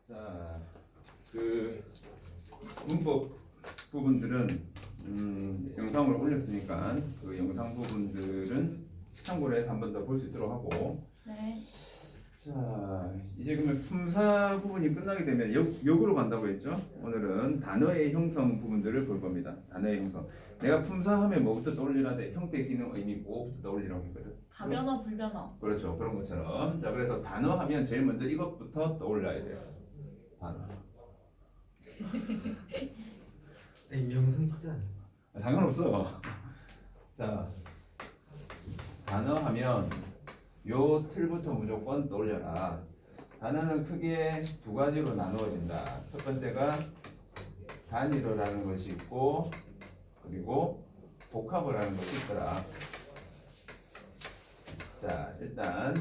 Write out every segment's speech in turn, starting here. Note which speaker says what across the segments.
Speaker 1: 자, 그 문법 부분들은 영상을 올렸으니까 그 영상 부분들은 참고로 해서 한 번 더 볼 수 있도록 하고.
Speaker 2: 네.
Speaker 1: 자, 이제 그러면 품사 부분이 끝나게 되면 역으로 간다고 했죠? 오늘은 단어의 형성 부분들을 볼 겁니다. 단어의 형성. 내가 품사하면 뭐부터 떠올리라 돼? 형태, 기능, 의미, 뭐부터 떠올리라고 했거든.
Speaker 2: 다변화, 불변화.
Speaker 1: 그렇죠. 그런 것처럼. 자, 그래서 단어 하면 제일 먼저 이것부터 떠올려야 돼요. 단어.
Speaker 3: 영상 찍자.
Speaker 1: 상관없어. 자, 단어 하면 요 틀부터 무조건 떠올려라. 단어는 크게 두 가지로 나누어진다. 첫 번째가 단위로라는 것이 있고, 그리고 복합어라는 것이 있더라. 자, 일단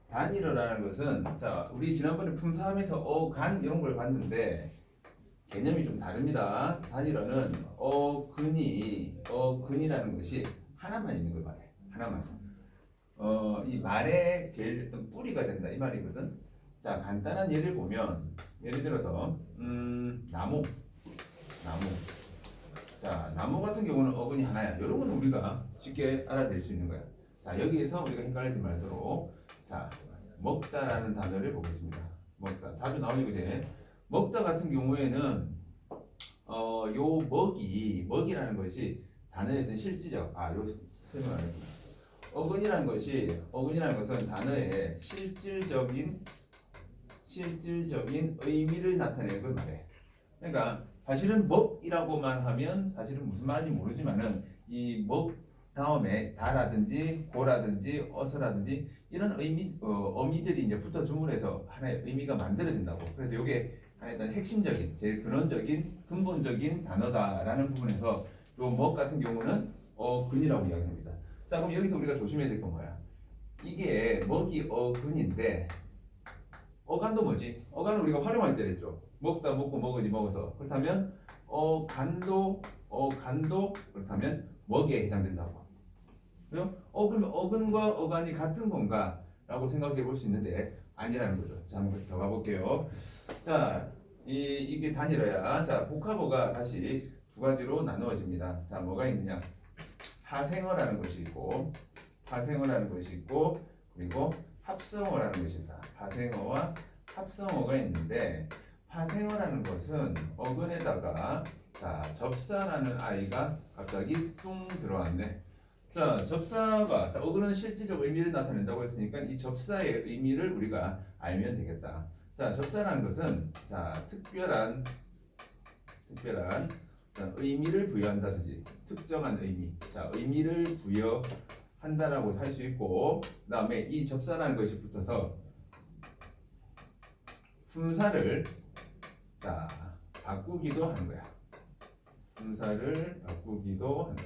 Speaker 1: 단위로라는 것은, 자, 우리 지난번에 품사하면서 어간 이런 걸 봤는데 개념이 좀 다릅니다. 단위로는 어근이라는 것이 하나만 있는 걸 말해. 하나만. 이 말의 제일 어떤 뿌리가 된다 이 말이거든. 자, 간단한 예를 보면, 예를 들어서 나무. 자, 나무 같은 경우는 어근이 하나야. 이런 건 우리가 쉽게 알아낼 수 있는 거야. 자, 여기에서 우리가 헷갈리지 말도록, 자, 먹다라는 단어를 보겠습니다. 먹다 자주 나오죠, 그제? 먹다 같은 경우에는 요 먹이라는 것이 단어의 어떤 실질적, 요 설명 안 했구나. 어근이라는 것은 단어의 실질적인 의미를 나타내는 걸 말해. 그러니까 사실은 먹이라고만 하면 사실은 무슨 말인지 모르지만은 이 먹 다음에 다라든지 고라든지 어서라든지 이런 어미들이 이제 붙어 주문해서 하나의 의미가 만들어진다고. 그래서 이게 일단 핵심적인, 제일 근원적인, 근본적인 단어다라는 부분에서 요 먹 같은 경우는 어근이라고 이야기합니다. 자, 그럼 여기서 우리가 조심해야 될 건 뭐야? 이게 먹이 어근인데 어간도 뭐지? 어간은 우리가 활용할 때 했죠. 먹다 먹고 먹으니 먹어서. 그렇다면 어간도 그렇다면 먹이에 해당된다고. 그죠? 그러면 어근과 어간이 같은 건가? 라고 생각해 볼 수 있는데 아니라는 거죠. 자, 한번 더 가볼게요. 자, 이게 단일어야. 자, 복합어가 다시 두 가지로 나누어집니다. 자, 뭐가 있느냐? 파생어라는 것이 있고, 그리고 합성어라는 것이 있다. 파생어와 합성어가 있는데, 파생어라는 것은 어근에다가, 자, 접사라는 아이가 갑자기 뚱 들어왔네. 자, 접사가, 자, 어근은 실질적 의미를 나타낸다고 했으니까 이 접사의 의미를 우리가 알면 되겠다. 자, 접사라는 것은, 자, 특별한 의미를 부여한다든지 특정한 의미, 자, 의미를 부여한다라고 할 수 있고, 그 다음에 이 접사라는 것이 붙어서 품사를, 자, 바꾸기도 하는 거야. 품사를 바꾸기도 한다.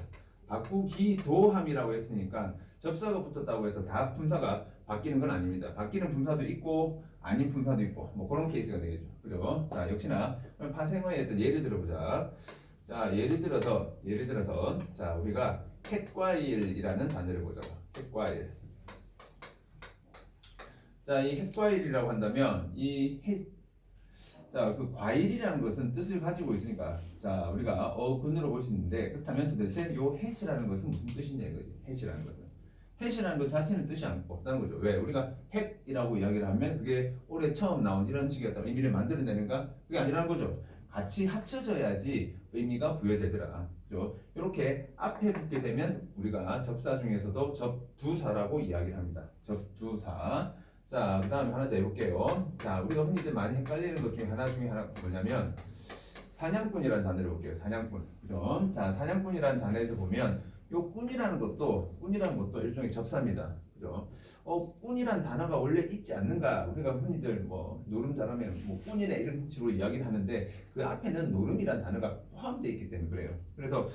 Speaker 1: 바꾸기도함이라고 했으니까 접사가 붙었다고 해서 다 품사가 바뀌는 건 아닙니다. 바뀌는 품사도 있고 아닌 품사도 있고 뭐 그런 케이스가 되겠죠. 그죠? 자, 역시나 파생어의 어떤 예를 들어보자. 자, 예를 들어서 자, 우리가 햇과일이라는 단어를 보자. 햇과일. 자, 이 햇과일이라고 한다면 자, 그 과일이라는 것은 뜻을 가지고 있으니까, 자, 우리가 어근으로 볼 수 있는데, 그렇다면 도대체 요 햇이라는 것은 무슨 뜻이냐 이거지. 햇이라는 것 자체는 뜻이 없다는 거죠. 왜? 우리가 햇이라고 이야기를 하면 그게 올해 처음 나온 이런 식의 어떤 의미를 만들어내는가? 그게 아니라는 거죠. 같이 합쳐져야지 의미가 부여되더라. 그죠? 이렇게 앞에 붙게 되면 우리가 접사 중에서도 접두사라고 이야기를 합니다. 접두사. 자, 그 다음에 하나 더 해볼게요. 자, 우리가 흔히들 많이 헷갈리는 것 중에 하나 뭐냐면 사냥꾼이라는 단어를 볼게요. 사냥꾼. 그죠? 자, 사냥꾼이라는 단어에서 보면 요 꾼이라는 것도 일종의 접사입니다. 그죠? 꾼이란 단어가 원래 있지 않는가? 우리가 흔히들 뭐 노름 잘하면 뭐 꾼이네 이런 식으로 이야기를 하는데 그 앞에는 노름이란 단어가 포함되어 있기 때문에 그래요. 그래서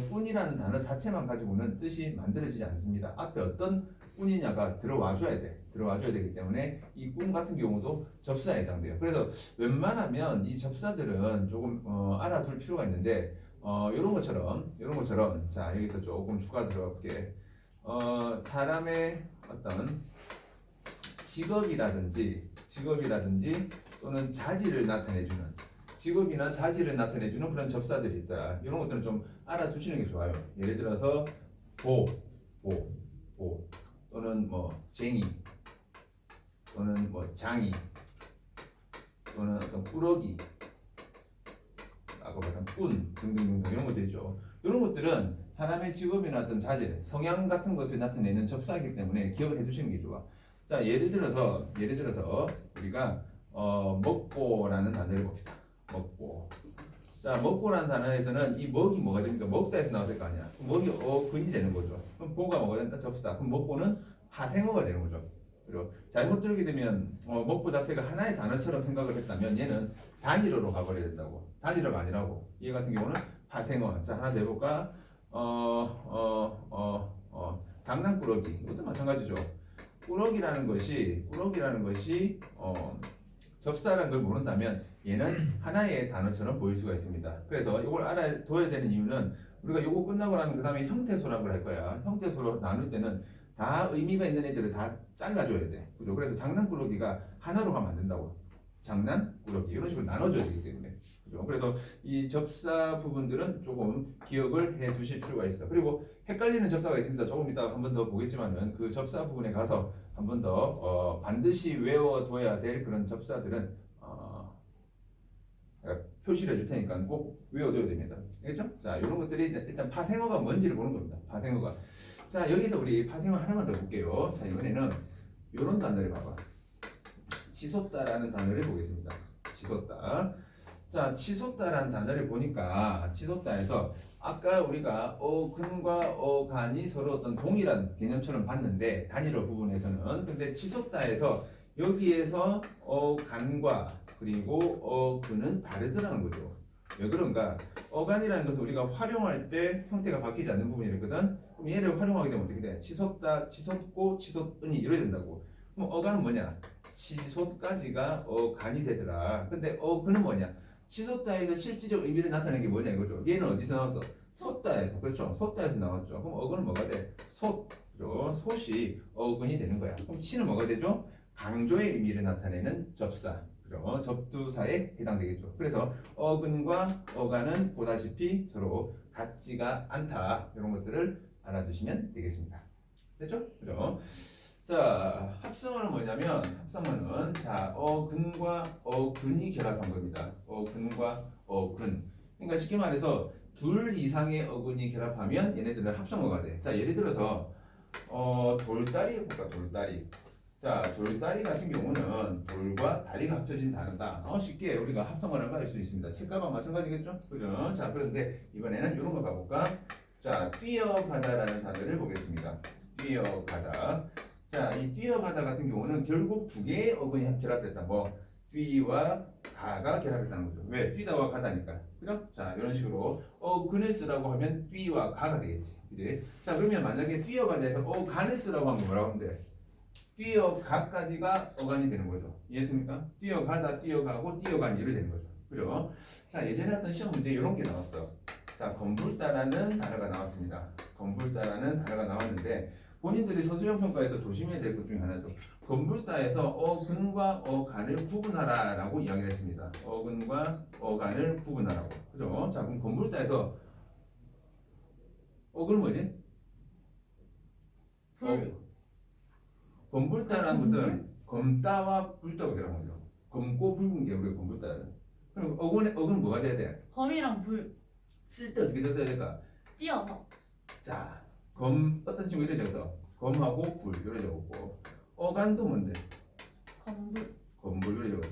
Speaker 1: 꾼이라는 단어 자체만 가지고는 뜻이 만들어지지 않습니다. 앞에 어떤 꾼이냐가 들어와줘야 되기 때문에 이 꾼 같은 경우도 접사에 해당돼요. 그래서 웬만하면 이 접사들은 조금 알아둘 필요가 있는데 이런 것처럼 자, 여기서 조금 추가 들어갈게. 사람의 어떤 직업이라든지 또는 자질을 나타내주는 직업이나 자질을 나타내주는 그런 접사들이 있다. 이런 것들은 좀 알아두시는 게 좋아요. 예를 들어서 보 또는 뭐 쟁이 또는 뭐 장이 또는 어떤 꾸러기 아까 말한 꾼 등등등 이런 것들 있죠. 이런 것들은 사람의 직업이나 어떤 자질, 성향 같은 것을 나타내는 접사이기 때문에 기억을 해두시는 게 좋아. 자, 예를 들어서 우리가 먹보라는 단어를 봅시다. 먹보. 자, 먹보라는 단어에서는 이 먹이 뭐가 됩니까? 먹다에서 나왔을 거 아니야. 먹이 근이 되는 거죠. 그럼 보가 뭐가 된다? 접사. 그럼 먹보는 파생어가 되는 거죠. 그리고 잘못 들게 되면 먹보 자체가 하나의 단어처럼 생각을 했다면 얘는 단일어로 가버려야 된다고. 단일어가 아니라고. 얘 같은 경우는 파생어. 자, 하나 더 해볼까? 장난꾸러기. 이것도 마찬가지죠. 꾸러기라는 것이 접사라는 걸 모른다면 얘는 하나의 단어처럼 보일 수가 있습니다. 그래서 이걸 알아둬야 되는 이유는 우리가 이거 끝나고 나면 그 다음에 형태소라는 걸 할 거야. 형태소로 나눌 때는 다 의미가 있는 애들을 다 잘라줘야 돼. 그죠? 그래서 장난꾸러기가 하나로 가면 안 된다고. 장난꾸러기 이런 식으로 나눠줘야 되기 때문에. 그죠? 그래서 이 접사 부분들은 조금 기억을 해 두실 필요가 있어. 그리고 헷갈리는 접사가 있습니다. 조금 이따 한 번 더 보겠지만은 그 접사 부분에 가서 한 번 더 반드시 외워둬야 될 그런 접사들은 표시를 해줄 테니까 꼭 외워둬야 됩니다. 알겠죠? 자, 이런 것들이 일단 파생어가 뭔지를 보는 겁니다. 파생어가. 자, 여기서 우리 파생어 하나만 더 볼게요. 자, 이번에는 이런 단어를 봐봐. 치솟다라는 단어를 보겠습니다. 치솟다. 자, 치솟다라는 단어를 보니까 치솟다에서 아까 우리가 어근과 어간이 서로 어떤 동일한 개념처럼 봤는데 단일어 부분에서는 근데 치솟다에서 여기에서 어간과 그리고 어근은 다르더라는 거죠. 왜 그런가? 어간이라는 것은 우리가 활용할 때 형태가 바뀌지 않는 부분이거든. 그럼 얘를 활용하게 되면 어떻게 돼? 치솟다, 치솟고, 치솟은이 이래야 된다고. 그럼 어간은 뭐냐? 치솟까지가 어간이 되더라. 근데 어근은 뭐냐? 치솟다에서 실질적 의미를 나타내는 게 뭐냐 이거죠. 얘는 어디서 나왔어? 솟다에서. 그렇죠. 솟다에서 나왔죠. 그럼 어근은 뭐가 돼? 솟. 그죠? 솟이 어근이 되는 거야. 그럼 치는 뭐가 되죠? 강조의 의미를 나타내는 접사. 그죠? 접두사에 해당되겠죠. 그래서 어근과 어간은 보다시피 서로 같지가 않다. 이런 것들을 알아두시면 되겠습니다. 됐죠? 그죠? 자, 합성어는 뭐냐면 합성어는 자 어근과 어근이 결합한 겁니다. 어근과 어근. 그러니까 쉽게 말해서 둘 이상의 어근이 결합하면 얘네들은 합성어가 돼. 자, 예를 들어서 돌다리 해볼까? 돌다리. 자, 돌다리 같은 경우는 돌과 다리가 합쳐진 단어다. 쉽게 우리가 합성어라고 할 수 있습니다. 책가방 마찬가지겠죠? 그죠? 자, 그런데 이번에는 이런 거 봐볼까? 자, 뛰어가다라는 단어를 보겠습니다. 뛰어가다. 자, 이 뛰어가다 같은 경우는 결국 두 개의 어근이 결합됐다. 뭐 뛰와 가가 결합했다는 거죠. 왜? 뛰다와 가다니까. 그죠? 자, 이런 식으로 어근을 쓰라고 하면 뛰와 가가 되겠지. 그지? 자, 그러면 만약에 뛰어가다에서 어간을 쓰라고 하면 뭐라고 하면 돼? 뛰어가까지가 어간이 되는 거죠. 이해했습니까? 뛰어가다, 뛰어가고, 뛰어간 이렇게 되는 거죠. 그죠? 자, 예전에 했던 시험 문제 이런 게 나왔어. 자, 건불다라는 단어가 나왔습니다. 건불다라는 단어가 나왔는데 본인들이 서술형 평가에서 조심해야 될 것 중에 하나죠. 건불다에서 어근과 어간을 구분하라라고 이야기를 했습니다. 어근과 어간을 구분하라고. 그죠? 자, 그럼 건불다에서 어근은 뭐지? 건불다라는 것은 검다와 불다가 결합한 거죠. 검고 붉은 게 우리가 건불다는. 그럼 어근은 뭐가 돼야 돼?
Speaker 2: 검이랑 불
Speaker 1: 쓸 때 어떻게 써야 될까?
Speaker 2: 띄어서
Speaker 1: 자, 어떤 친구 이래 적어서 검하고 불 이래 적었고 어간도 뭔데?
Speaker 2: 검불
Speaker 1: 검불 이래 적었어.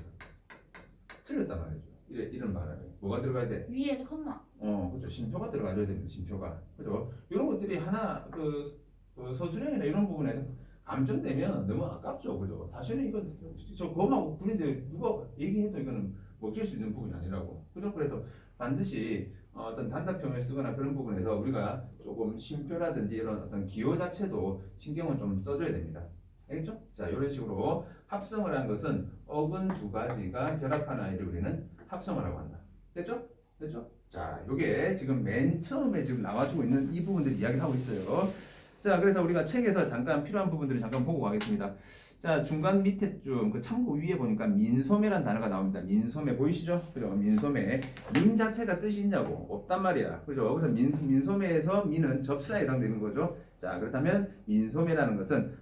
Speaker 1: 틀렸단 말이죠. 이런 바람에 뭐가 들어가야 돼?
Speaker 2: 위에 컴마
Speaker 1: 그렇죠. 심표가 들어가줘야 됩니다. 심표가. 그죠? 이런 것들이 하나 그 서술형이나 이런 부분에서 감점되면 너무 아깝죠. 그죠? 다시는 이건 저 검하고 불인데 누가 얘기해도 이거는 먹힐 수 있는 부분이 아니라고. 그죠? 그래서 반드시 어떤 단답형을 쓰거나 그런 부분에서 우리가 조금 심표라든지 이런 어떤 기호 자체도 신경을 좀 써줘야 됩니다. 알겠죠? 자, 이런 식으로 합성을 한 것은 어근 두 가지가 결합한 아이를 우리는 합성어라고 한다. 됐죠? 됐죠? 자, 요게 지금 맨 처음에 지금 나와주고 있는 이 부분들 이야기를 하고 있어요. 자, 그래서 우리가 책에서 잠깐 필요한 부분들을 잠깐 보고 가겠습니다. 자, 중간 밑에 좀 그 참고 위에 보니까 민소매란 단어가 나옵니다. 민소매 보이시죠? 그죠? 민소매. 민 자체가 뜻이 있냐고? 없단 말이야. 그죠? 그래서 민소매에서 민은 접사에 해당되는 거죠. 자, 그렇다면 민소매라는 것은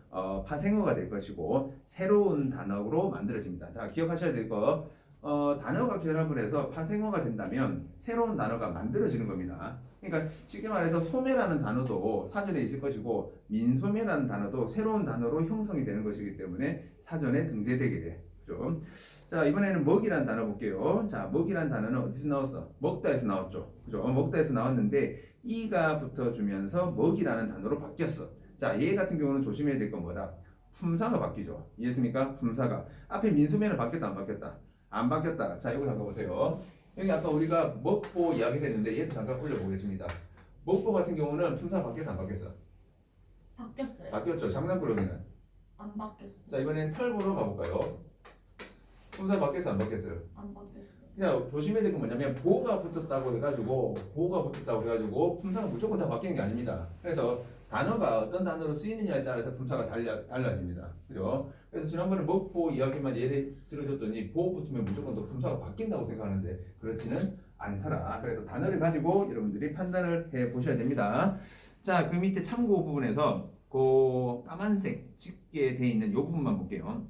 Speaker 1: 파생어가 될 것이고 새로운 단어로 만들어집니다. 자, 기억하셔야 될 거. 단어가 결합을 해서 파생어가 된다면 새로운 단어가 만들어지는 겁니다. 그러니까 쉽게 말해서 소매라는 단어도 사전에 있을 것이고 민소매라는 단어도 새로운 단어로 형성이 되는 것이기 때문에 사전에 등재되게 돼. 그죠? 자, 이번에는 먹이라는 단어 볼게요. 자, 먹이라는 단어는 어디서 나왔어? 먹다에서 나왔죠. 그죠? 먹다에서 나왔는데 이가 붙어주면서 먹이라는 단어로 바뀌었어. 자, 얘 같은 경우는 조심해야 될 건 뭐다? 품사가 바뀌죠. 이해했습니까? 품사가. 앞에 민소매는 바뀌었다 안 바뀌었다? 안 바뀌었다. 자, 이거 잠깐 보세요. 여기 아까 우리가 먹보 이야기했는데 얘도 잠깐 올려보겠습니다. 먹보 같은 경우는 품사 바뀌었어 안 바뀌었어?
Speaker 2: 바뀌었어요.
Speaker 1: 바뀌었죠. 장난꾸러기는.
Speaker 2: 안 바뀌었어요.
Speaker 1: 자, 이번엔 털보로 가볼까요? 품사 바뀌었어 안 바뀌었어요?
Speaker 2: 안 바뀌었어요.
Speaker 1: 그냥 조심해야 될 건 뭐냐면 보가 붙었다고 해가지고 품사가 무조건 다 바뀌는 게 아닙니다. 그래서 단어가 어떤 단어로 쓰이느냐에 따라서 품사가 달라집니다. 그죠? 그래서 지난번에 먹보 이야기만 예를 들어줬더니 보 붙으면 무조건 또 품사가 바뀐다고 생각하는데 그렇지는 않더라. 그래서 단어를 가지고 여러분들이 판단을 해 보셔야 됩니다. 자, 그 밑에 참고 부분에서 그 까만색 짙게 돼 있는 이 부분만 볼게요.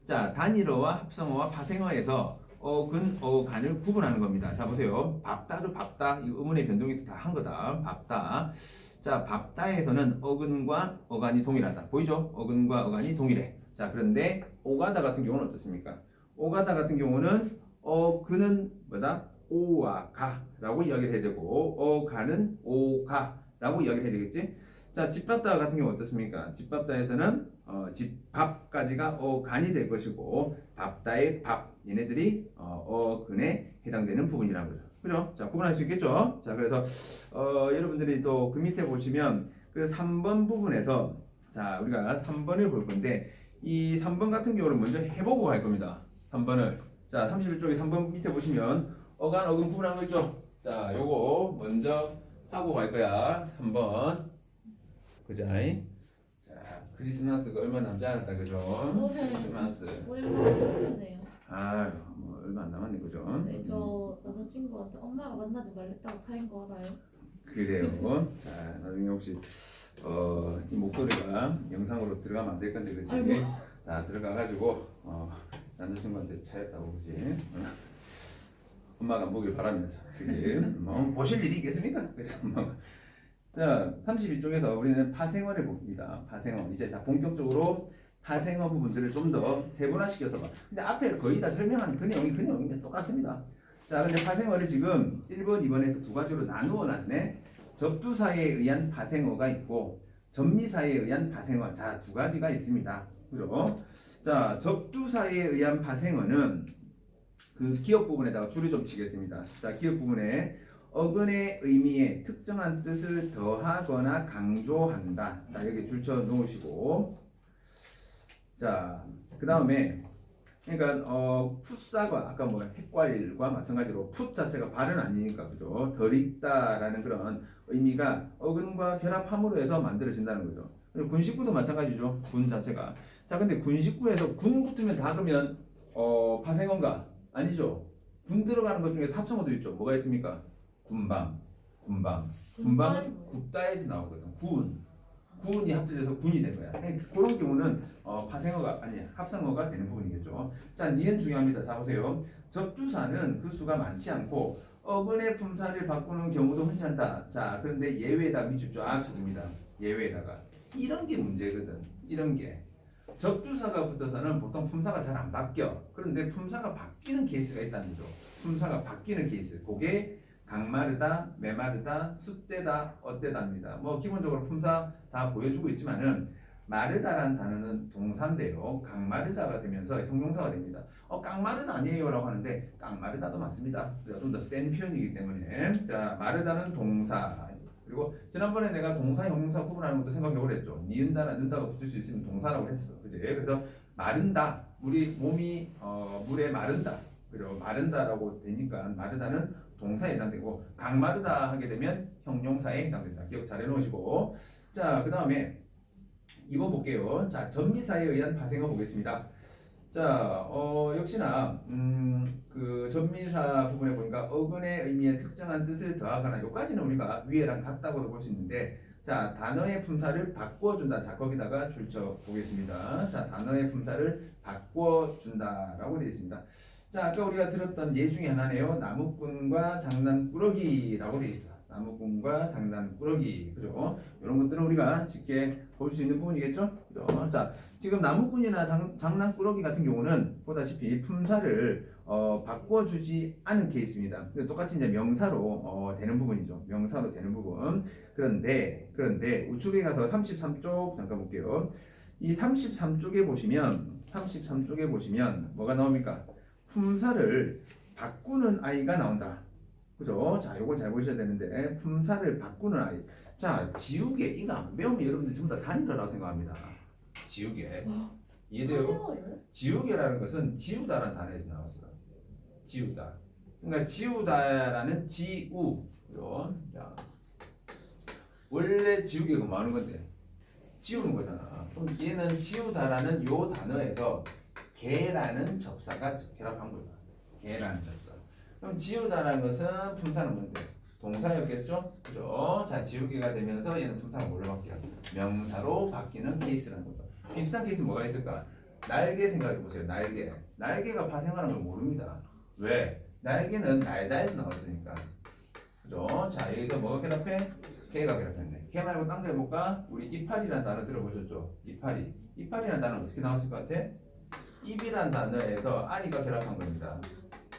Speaker 1: 자, 단일어와 합성어와 파생어에서 어근, 어간을 구분하는 겁니다. 자, 보세요. 밥다죠, 밥다. 이 의문의 변동에서 다 한 거다. 밥다. 자, 밥다에서는 어근과 어간이 동일하다. 보이죠? 어근과 어간이 동일해. 자, 그런데 오가다 같은 경우는 어떻습니까? 오가다 같은 경우는 어근은 뭐다? 오와 가라고 이야기를 해야 되고 어간은 오가라고 이야기를 해야 되겠지? 자, 집밥다 같은 경우 어떻습니까? 집밥다에서는 집밥까지가 어간이 될 것이고 밥다의 밥 얘네들이 어근에 해당되는 부분이라는 거죠. 그죠? 자, 구분할 수 있겠죠? 자, 그래서 여러분들이 또 그 밑에 보시면 그 3번 부분에서 자, 우리가 3번을 볼 건데 이 3번 같은 경우는 먼저 해보고 갈 겁니다. 3번을. 자, 31쪽에 3번 밑에 보시면 어간, 어근 구분한 거 있죠? 자, 요거 먼저 하고 갈 거야. 3번. 그자? 자, 크리스마스가 얼마 남지 않았다. 그죠?
Speaker 2: 네.
Speaker 1: 크리스마스.
Speaker 2: 오랜만에 소문이네요.
Speaker 1: 아유, 뭐 얼마 안 남았네. 그죠?
Speaker 2: 네, 저 남자친구한테 엄마가 만나지 말랬다고 차인 거 알아요?
Speaker 1: 그래요. 자, 나중에 혹시 이 목소리가 영상으로 들어가면 안 될 건데, 그치?
Speaker 2: 아이고.
Speaker 1: 다 들어가가지고 남자친구한테 차였다고, 그치? 엄마가 보길 바라면서, 그치? 뭐 보실 일이 있겠습니까? 그죠? 자, 32쪽에서 우리는 파생어를 봅니다. 파생어. 이제 자 본격적으로 파생어 부분들을 좀 더 세분화시켜서 봐. 근데 앞에 거의 다 설명한 그 내용이 똑같습니다. 자, 근데 파생어를 지금 1번, 2번에서 두 가지로 나누어 놨네. 접두사에 의한 파생어가 있고 접미사에 의한 파생어. 자, 두 가지가 있습니다. 그죠? 자, 접두사에 의한 파생어는 그 기억 부분에다가 줄을 좀 치겠습니다. 자, 기억 부분에 어근의 의미에 특정한 뜻을 더하거나 강조한다. 자, 여기 줄쳐 놓으시고 자, 그 다음에 그러니까 풋사과 아까 뭐 핵과일과 마찬가지로 풋 자체가 발은 아니니까 그죠? 덜 익다라는 그런 의미가 어근과 결합함으로 해서 만들어진다는 거죠. 그리고 군식구도 마찬가지죠. 군 자체가. 자, 근데 군식구에서 군 붙으면 다 그러면 파생어인가? 아니죠. 군 들어가는 것 중에서 합성어도 있죠. 뭐가 있습니까? 군밤. 군밤은 굽다에서 나오거든. 군이 합쳐져서 군이 된 거야. 그런 경우는 파생어가 아니 합성어가 되는 부분이겠죠. 자, 니은 중요합니다. 자, 보세요. 접두사는 그 수가 많지 않고 어근의 품사를 바꾸는 경우도 흔치 않다. 자, 그런데 예외에다 밑줄 쫙 쳐줍니다. 예외에다가 이런 게 문제거든. 이런 게 접두사가 붙어서는 보통 품사가 잘 안 바뀌어. 그런데 품사가 바뀌는 케이스가 있다는 거죠. 품사가 바뀌는 케이스. 그게 강마르다, 메마르다, 숫대다, 어때다입니다. 뭐 기본적으로 품사 다 보여주고 있지만은 마르다라는 단어는 동사인데요. 강마르다가 되면서 형용사가 됩니다. 깡마르다 아니에요라고 하는데 깡마르다도 맞습니다. 좀 더 센 표현이기 때문에 자, 마르다는 동사. 그리고 지난번에 내가 동사, 형용사 구분하는 것도 생각해보려 했죠. 니은다나 는다가 붙을 수 있으면 동사라고 했어. 그지? 그래서 마른다. 우리 몸이 물에 마른다. 그죠? 마른다라고 되니까 마르다는 동사에 해당되고 강마르다 하게 되면 형용사에 해당된다. 기억 잘 해놓으시고 자, 그 다음에 2번 볼게요. 자, 전미사에 의한 파생어 보겠습니다. 자, 역시나 그 전미사 부분에 보니까 어근의 의미에 특정한 뜻을 더하거나 요까지는 우리가 위에랑 같다고도 볼 수 있는데, 자, 단어의 품사를 바꿔준다. 자, 거기다가 줄쳐 보겠습니다. 자, 단어의 품사를 바꿔준다라고 되어 있습니다. 자, 아까 우리가 들었던 예 중에 하나네요. 나무꾼과 장난꾸러기라고 되어 있어. 나무꾼과 장난꾸러기, 그죠? 이런 것들은 우리가 쉽게 볼 수 있는 부분이겠죠? 그죠? 자, 지금 나무꾼이나 장난꾸러기 같은 경우는 보다시피 품사를 바꿔주지 않은 케이스입니다. 근데 똑같이 이제 명사로 되는 부분이죠. 명사로 되는 부분. 그런데 우측에 가서 33쪽 잠깐 볼게요. 이 33쪽에 보시면 뭐가 나옵니까? 품사를 바꾸는 아이가 나온다. 그죠? 자, 요걸 잘 보셔야 되는데, 품사를 바꾸는 아이. 자, 지우개 이거 안 배우면 여러분들 전부 다 단일어라고 생각합니다. 지우개. 이해돼요?
Speaker 2: 어려워요.
Speaker 1: 지우개라는 것은 지우다라는 단어에서 나왔어. 지우다. 그러니까 지우다라는 지우. 그죠? 자, 원래 지우개가 뭐 하는 건데? 지우는 거잖아. 그럼 얘는 지우다라는 요 단어에서 개라는 접사가 결합한 거야. 개라는 접사. 그럼 지우다라는 것은 품사는 뭔데? 동사였겠죠? 그죠? 자, 지우개가 되면서 얘는 품사가 뭘로 바뀌어? 명사로 바뀌는 케이스라는 거죠. 비슷한 케이스 뭐가 있을까? 날개 생각해 보세요. 날개. 날개가 파생하는 걸 모릅니다. 왜? 날개는 날다에서 나왔으니까. 그죠? 자, 여기서 뭐가 결합해? 개가 결합했네. 개 말고 딴 거 해볼까? 우리 이파리라는 단어 들어보셨죠? 이파리. 이파리라는 단어는 어떻게 나왔을 것 같아? 입이라는 단어에서 아리가 결합한 겁니다.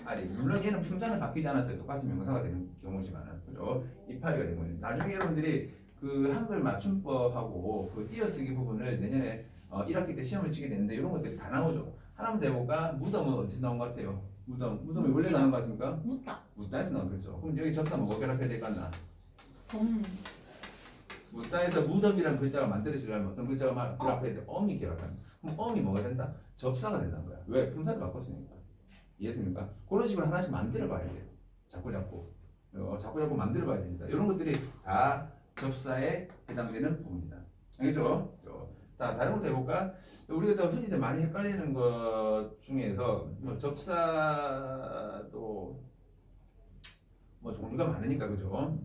Speaker 1: 아리. 물론 얘는 품사는 바뀌지 않았어요. 똑같이 명사가 되는 경우지만은. 그죠? 이파리가 된 거죠. 나중에 여러분들이 그 한글 맞춤법하고 그 띄어쓰기 부분을 내년에 1학기 때 시험을 치게 되는데 이런 것들이 다 나오죠. 하나만 더 해볼까? 무덤은 어디서 나온 것 같아요? 무덤이 원래 나온 것 같습니까?
Speaker 2: 묻다.
Speaker 1: 묻다에서 나온 거죠. 그럼 여기 접사 뭐가 결합해야 될 것 같나?
Speaker 2: 덤.
Speaker 1: 묻다에서 무덤이라는 글자가 만들어지려면 어떤 글자가 결합해야 돼? 엄이 결합합니다. 그럼 엄이 뭐가 된다? 접사가 된다는 거야. 왜? 품사를 바꿨으니까. 이해했습니까? 그런 식으로 하나씩 만들어 봐야 돼요. 자꾸 자꾸 만들어 봐야 됩니다. 이런 것들이 다 접사에 해당되는 부분이다. 알겠죠? 자, 다른 것도 해볼까? 우리가 또 흔히들 많이 헷갈리는 것 중에서 뭐 접사도 뭐 종류가 많으니까, 그죠?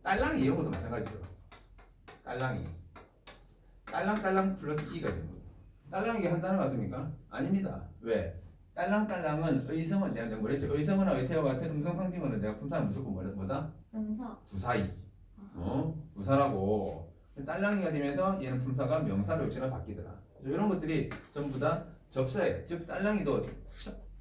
Speaker 1: 딸랑이 이런 것도 마찬가지죠. 딸랑딸랑 플러스 이가 되는 거예요. 딸랑이가 한 단어 맞습니까? 아닙니다. 왜? 딸랑딸랑은 의성은 내가 뭐랬죠? 의성어나 의태어 같은 음성 상징어는 내가 품사는 무조건 뭐다?
Speaker 2: 명사.
Speaker 1: 부사이. 부사라고. 딸랑이가 되면서 얘는 품사가 명사로 역시나 바뀌더라. 이런 것들이 전부 다 접사예요. 즉 딸랑이도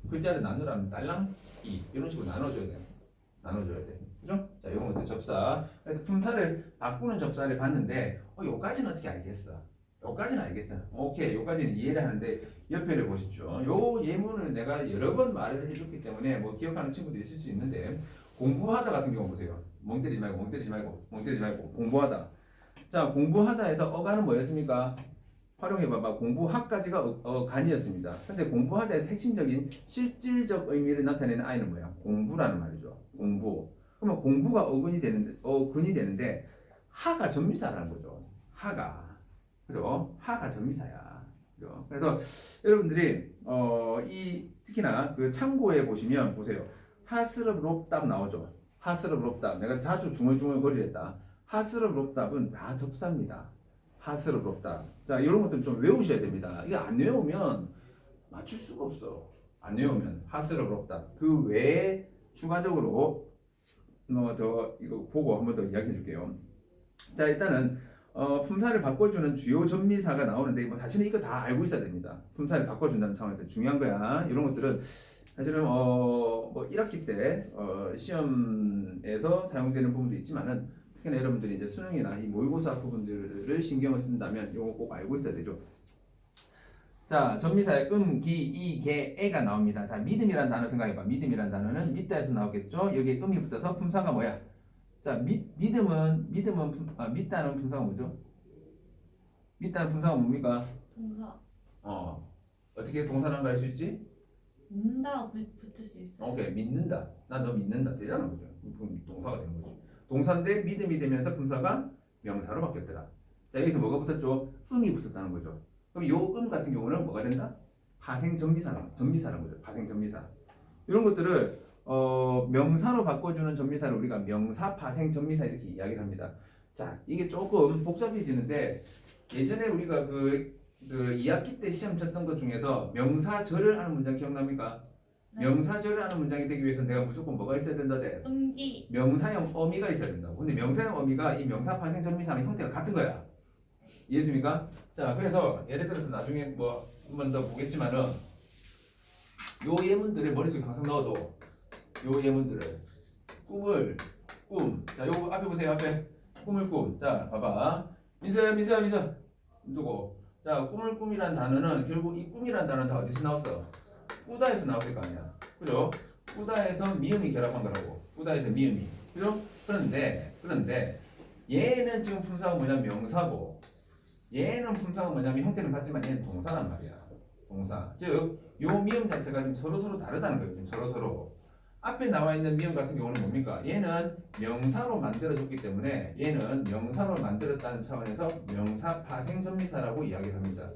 Speaker 1: 글자를 나누라면 딸랑이 이런 식으로 나눠줘야 돼. 그죠? 자, 이런 것들 접사. 그래서 품사를 바꾸는 접사를 봤는데, 요까지는 어떻게 알겠어? 요까지는 알겠어. 오케이, 요까지는 이해를 하는데 옆에를 보십시오. 요 예문을 내가 여러 번 말을 해줬기 때문에 뭐 기억하는 친구들이 있을 수 있는데, 공부하다 같은 경우 보세요. 멍 때리지 말고 공부하다. 자, 공부하다에서 어간은 뭐였습니까? 활용해봐봐. 공부학까지가 간이었습니다. 근데 공부하다에서 핵심적인 실질적 의미를 나타내는 아이는 뭐야? 공부라는 말이죠. 공부. 그러면 공부가 근이 되는데 하가 전미사라는 거죠. 그죠? 하가 전미사야. 그죠? 그래서 여러분들이 특히나 그 참고에 보시면 보세요. 하스럽롭답 나오죠. 하스럽롭답. 내가 자주 중얼중얼 거리랬다. 하스럽롭답은 다 접사입니다. 하스럽롭답. 자, 이런 것들 좀 외우셔야 됩니다. 이거 안 외우면 맞출 수가 없어. 안 외우면 하스럽롭답. 그 외에 추가적으로 더 이거 보고 한 번 더 이야기해 줄게요. 자, 일단은 품사를 바꿔주는 주요 전미사가 나오는데 뭐 사실은 이거 다 알고 있어야 됩니다. 품사를 바꿔준다는 차원에서 중요한 거야. 이런 것들은 사실은 뭐 1학기 때 시험에서 사용되는 부분도 있지만은 특히나 여러분들이 이제 수능이나 이 모의고사 부분들을 신경을 쓴다면 이거 꼭 알고 있어야 되죠. 자, 전미사의 기, 이, 개, 애가 나옵니다. 자, 믿음이라는 단어 생각해봐. 믿음이라는 단어는 믿다에서 나오겠죠. 여기에 음이 붙어서 품사가 뭐야? 자, 믿다는 품사가 뭐죠? 믿다는 품사가 뭡니까?
Speaker 2: 동사.
Speaker 1: 어떻게 동사랑 갈 수 있지?
Speaker 2: 믿다 붙을 수 있어요.
Speaker 1: 오케이, 믿는다. 나 너 믿는다. 되잖아, 그죠? 동사가 되는 거지. 동사인데 믿음이 되면서 품사가 명사로 바뀌었더라. 자, 여기서 뭐가 붙었죠? 음이 붙었다는 거죠. 그럼 요 음 같은 경우는 뭐가 된다? 전미사라는 거죠. 파생전미사. 이런 것들을 명사로 바꿔주는 전미사를 우리가 명사, 파생, 전미사 이렇게 이야기를 합니다. 자, 이게 조금 복잡해지는데 예전에 우리가 그 2학기 때 시험 쳤던 것 중에서 명사절을 하는 문장 기억납니까?
Speaker 2: 네.
Speaker 1: 명사절을 하는 문장이 되기 위해서 내가 무조건 뭐가 있어야 된다 돼?
Speaker 2: 음기.
Speaker 1: 명사형 어미가 있어야 된다고. 근데 명사형 어미가 이 명사, 파생, 전미사는 형태가 같은 거야. 이해했습니까? 자, 그래서 예를 들어서 나중에 뭐 한 번 더 보겠지만은 요 예문들을 머릿속에 항상 넣어도 요 예문들을 자, 요거 앞에 보세요. 앞에 꿈. 자, 봐봐. 민서야. 누구? 자, 꿈이란 단어는 결국 이 꿈이란 단어는 다 어디서 나왔어? 꾸다에서 나왔을 거 아니야. 그죠? 꾸다에서 미음이 결합한 거라고. 꾸다에서 미음이. 그죠? 그런데 얘는 지금 품사가 뭐냐면 명사고 얘는 품사가 뭐냐면 형태는 같지만 얘는 동사란 말이야. 동사. 즉, 요 미음 자체가 지금 서로 다르다는 거예요. 지금 서로. 앞에 나와 있는 미음 같은 경우는 뭡니까? 얘는 명사로 만들어졌기 때문에 얘는 명사로 만들었다는 차원에서 명사 파생전미사라고 이야기를 합니다.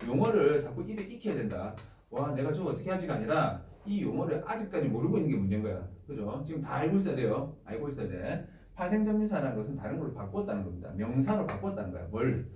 Speaker 1: 용어를 자꾸 입에 익혀야 된다. 와, 내가 저거 어떻게 하지가 아니라 이 용어를 아직까지 모르고 있는 게 문제인 거야. 그죠? 지금 다 알고 있어야 돼요. 알고 있어야 돼. 파생전미사라는 것은 다른 걸로 바꿨다는 겁니다. 명사로 바꿨다는 거야. 뭘?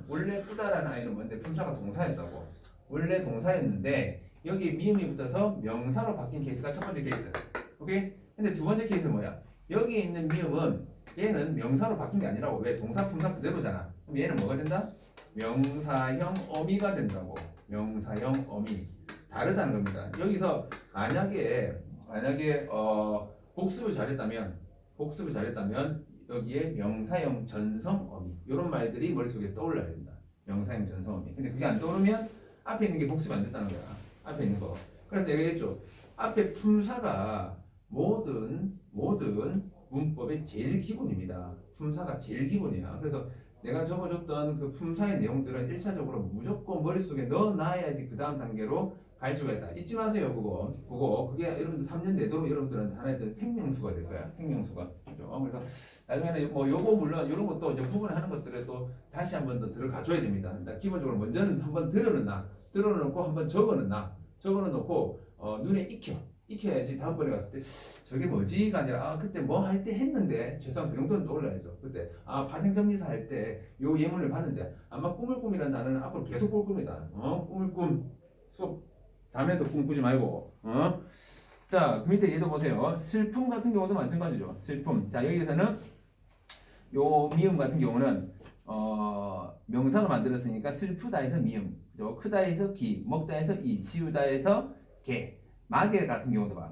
Speaker 1: 원래 꾸다라는 아이는 뭔데 품사가 동사였다고. 원래 동사였는데 여기 미음이 붙어서 명사로 바뀐 케이스가 첫 번째 케이스. 오케이? 근데 두 번째 케이스는 뭐야? 여기에 있는 미음은 얘는 명사로 바뀐 게 아니라고. 왜? 동사 품사 그대로잖아. 그럼 얘는 뭐가 된다? 명사형 어미가 된다고. 명사형 어미. 다르다는 겁니다. 여기서 만약에 복습을 잘했다면 여기에 명사형 전성 어미 이런 말들이 머릿속에 떠올라야 된다. 명사형 전성 어미. 근데 그게 안 떠오르면 앞에 있는 게 복습이 안 됐다는 거야. 앞에 있는 거. 그래서 얘기했죠. 앞에 품사가 모든 문법의 제일 기본입니다. 품사가 제일 기본이야. 그래서 내가 적어줬던 그 품사의 내용들은 1차적으로 무조건 머릿속에 넣어놔야지 그 다음 단계로 갈 수가 있다. 잊지 마세요, 그거. 그게 여러분들 3년 내도록 여러분들한테 하나의 생명수가 될 거야. 생명수가. 그죠? 그래서 나중에는 뭐 요거 물론 이런 것도 이제 구분하는 것들을 또 다시 한 번 더 들어가줘야 됩니다. 일단 기본적으로 먼저는 한번 들어놓고 한번 적어놓고 눈에 익혀야지 다음번에 갔을 때 저게 뭐지가 아니라 그때 뭐 할 때 했는데 최소한 그 정도는 떠올라야죠. 그때 파생전미사 할 때 요 예문을 봤는데 아마 꿈이라는 단어는 앞으로 계속 볼 겁니다. 꿈 수업 잠에서 꿈 꾸지 말고. 자, 그 밑에 얘도 보세요. 슬픔 같은 경우도 마찬가지죠. 슬픔. 자, 여기서는 요 미음 같은 경우는 명사로 만들었으니까 슬프다에서 미음, 그죠? 크다에서 기, 먹다에서 이, 지우다에서 개. 마개 같은 경우도 봐.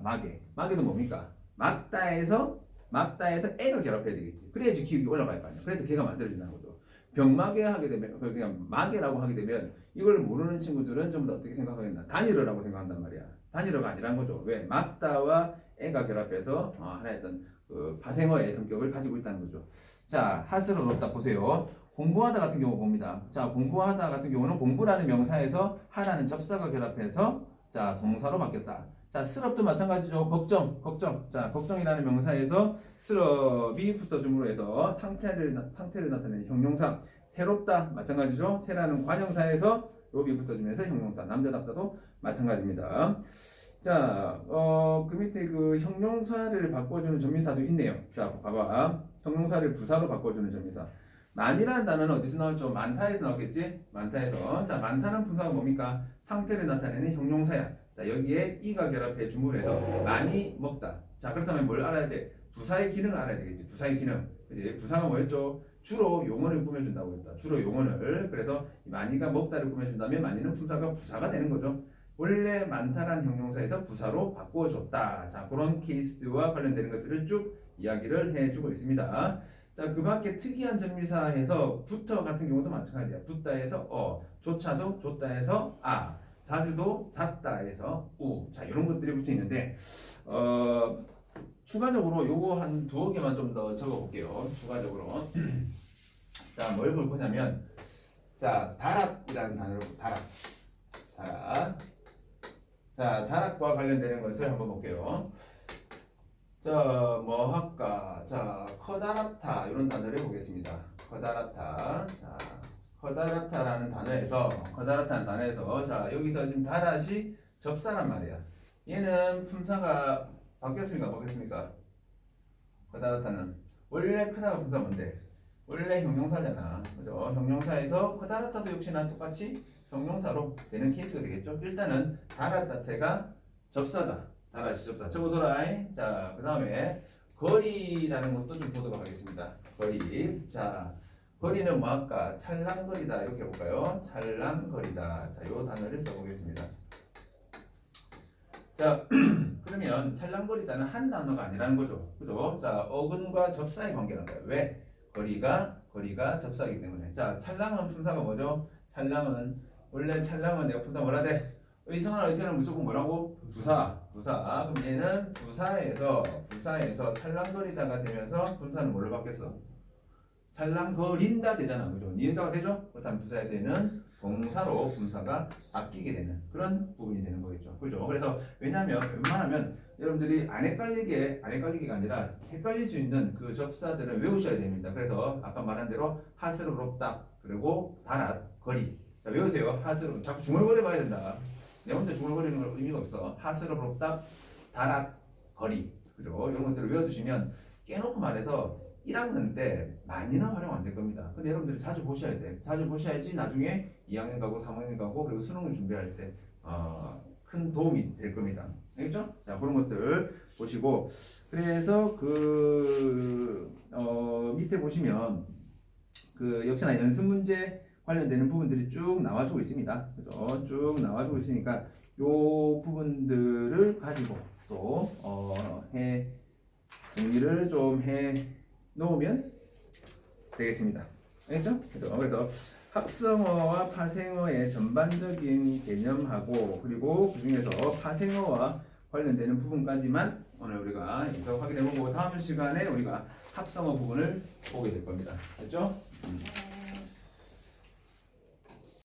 Speaker 1: 마개도 뭡니까? 막다에서 애가 결합해야 되겠지. 그래야지 기억이 올라갈 거 아니야. 그래서 개가 만들어진다는 거죠. 병마개 하게 되면 그냥 마개라고 하게 되면 이걸 모르는 친구들은 좀 더 어떻게 생각하겠나? 단일어라고 생각한단 말이야. 단일어가 아니란 거죠. 왜? 막다와 애가 결합해서 하나의 어떤 그 파생어의 성격을 가지고 있다는 거죠. 자, 하스로 놓다 보세요. 공부하다 같은 경우 봅니다. 자, 공부하다 같은 경우는 공부라는 명사에서 하라는 접사가 결합해서 자, 동사로 바뀌었다. 자, 쓰럽도 마찬가지죠. 걱정. 자, 걱정이라는 명사에서 쓰럽이 붙어줌으로 해서 상태를 나타내는 형용사. 해롭다 마찬가지죠. 해라는 관형사에서 롭이 붙어주면서 형용사. 남자답다도 마찬가지입니다. 자, 그 밑에 그 형용사를 바꿔주는 전미사도 있네요. 자, 봐봐. 형용사를 부사로 바꿔주는 전미사. 많이라는 단어는 어디서 나왔죠? 많다에서 나왔겠지? 많다에서. 자, 많다는 분사가 뭡니까? 상태를 나타내는 형용사야. 자, 여기에 이가 결합해 줌으로 해서 많이 먹다. 자, 그렇다면 뭘 알아야 돼? 부사의 기능을 알아야 되겠지. 부사의 기능. 그지? 부사가 뭐였죠? 주로 용어를 꾸며준다고 했다. 주로 용어를. 그래서 많이가 먹다를 꾸며준다면 많이는 품사가 부사가 되는 거죠. 원래 많다라는 형용사에서 부사로 바꿔줬다. 자, 그런 케이스와 관련되는 것들을 쭉 이야기를 해주고 있습니다. 자, 그 밖에 특이한 전미사에서 부터 같은 경우도 마찬가지야. 붙다에서 조차도 줬다에서 자주도 잤다에서 우. 자, 이런 것들이 붙어 있는데 추가적으로 요거 한 두어 개만 좀 더 적어 볼게요. 추가적으로. 자, 뭘 볼 거냐면 자, 다락이라는 단어로 다락. 자, 다락과 관련되는 것을 한번 볼게요. 자, 뭐 할까? 자, 커다랗다 이런 단어를 보겠습니다. 커다랗다. 자, 커다랗다라는 단어에서 자, 여기서 지금 다랏이 접사란 말이야. 얘는 품사가 바뀌었습니까? 커다랗다는 원래 크다가 품사 뭔데? 원래 형용사잖아. 그죠? 형용사에서 커다랗다도 역시나 똑같이 형용사로 되는 케이스가 되겠죠. 일단은 다랏 자체가 접사다. 다랏이 접사. 적어둬라. 자, 그 다음에 거리라는 것도 좀 보도록 하겠습니다. 거리. 자, 거리는 뭐 할까? 찰랑거리다. 이렇게 볼까요? 찰랑거리다. 자, 요 단어를 써보겠습니다. 자, 그러면 찰랑거리다는 한 단어가 아니라는 거죠. 그죠? 자, 어근과 접사의 관계란 거예요. 왜? 거리가 접사이기 때문에. 자, 찰랑은 품사가 뭐죠? 원래 찰랑은 내가 품사 뭐라 돼? 의성한 의태는 무조건 뭐라고? 부사. 그럼 얘는 부사에서 찰랑거리다가 되면서 분사는 뭘로 바뀌었어? 찰랑거린다 되잖아. 그죠? 니은다가 되죠? 그렇다면 부사에서 얘는 동사로 분사가 바뀌게 되는 그런 부분이 되는 거겠죠. 그죠? 그래서 왜냐면 웬만하면 여러분들이 안 헷갈리게가 아니라 헷갈릴 수 있는 그 접사들은 외우셔야 됩니다. 그래서 아까 말한 대로 하스르롭다 그리고 다랏 거리. 자, 외우세요. 하스르 자꾸 중얼거려 봐야 된다. 내 혼자 중얼거리는 건 의미가 없어. 하스르롭다 다랏 거리. 그죠? 이런 것들을 외워두시면 깨놓고 말해서 1학년 때 많이는 활용 안 될 겁니다. 근데 여러분들이 자주 보셔야 돼. 자주 보셔야지 나중에 2학년 가고 3학년 가고 그리고 수능을 준비할 때 큰 도움이 될 겁니다. 알겠죠? 자, 그런 것들 보시고 그래서 밑에 보시면 역시나 연습 문제 관련되는 부분들이 쭉 나와주고 있습니다. 그죠? 쭉 나와주고 있으니까 요 부분들을 가지고 또 정리를 좀 해 놓으면 되겠습니다. 알겠죠? 그래서 합성어와 파생어의 전반적인 개념하고 그리고 그 중에서 파생어와 관련되는 부분까지만 오늘 우리가 여기서 확인해보고 다음 시간에 우리가 합성어 부분을 보게 될 겁니다. 됐죠?